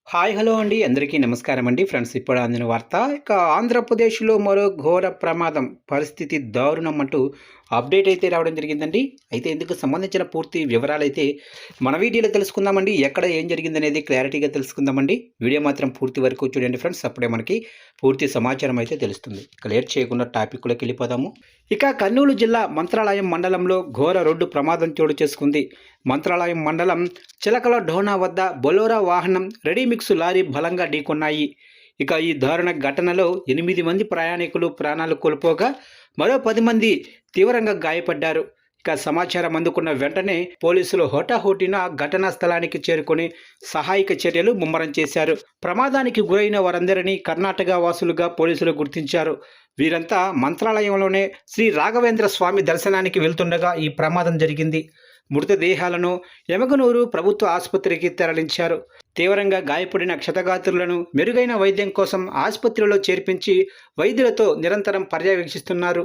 Hi hello అండి. అందరికీ నమస్కారం అండి. ఫ్రెండ్స్ ఇప్పుడు అందిన వార్త ఇక ఆంధ్రప్రదేశ్‌లో మరో ఘోర ప్రమాదం. పరిస్థితి దారుణం అంటూ అప్డేట్ అయితే రావడం జరిగిందండి. అయితే ఇందుకు సంబంధించిన పూర్తి వివరాలైతే మన వీడియోలో తెలుసుకుందామండి. ఎక్కడ ఏం జరిగిందనేది క్లారిటీగా తెలుసుకుందామండి. వీడియో మాత్రం పూర్తి వరకు చూడండి ఫ్రెండ్స్. అప్పుడే మనకి పూర్తి సమాచారం అయితే తెలుస్తుంది. ఇక లేట్ చేయకుండా టాపిక్‌లోకి వెళ్ళిపోదాము. ఇక కర్నూలు జిల్లా మంత్రాలయం మండలంలో ఘోర రోడ్డు ప్రమాదం చోటు చేసుకుంది. మంత్రాలయం మండలం చిలకల డోనా వద్ద బొలోరా వాహనం రెడీమిక్స్ లారీ బలంగా ఢీకొన్నాయి. ఇక ఈ దారుణ ఘటనలో 8 మంది ప్రయాణికులు ప్రాణాలు కోల్పోగా మరో 10 మంది తీవ్రంగా గాయపడ్డారు. ఇక సమాచారం అందుకున్న వెంటనే పోలీసులు హోటాహోటిన ఘటనా స్థలానికి చేరుకొని సహాయక చర్యలు ముమ్మరం చేశారు. ప్రమాదానికి గురైన వారందరినీ కర్ణాటక వాసులుగా పోలీసులు గుర్తించారు. వీరంతా మంత్రాలయంలోనే శ్రీ రాఘవేంద్ర స్వామి దర్శనానికి వెళ్తుండగా ఈ ప్రమాదం జరిగింది. మృతదేహాలను ఎమగనూరు ప్రభుత్వ ఆసుపత్రికి తరలించారు. తీవ్రంగా గాయపడిన క్షతగాత్రులను మెరుగైన వైద్యం కోసం ఆసుపత్రిలో చేర్పించి వైద్యులతో నిరంతరం పర్యవేక్షిస్తున్నారు.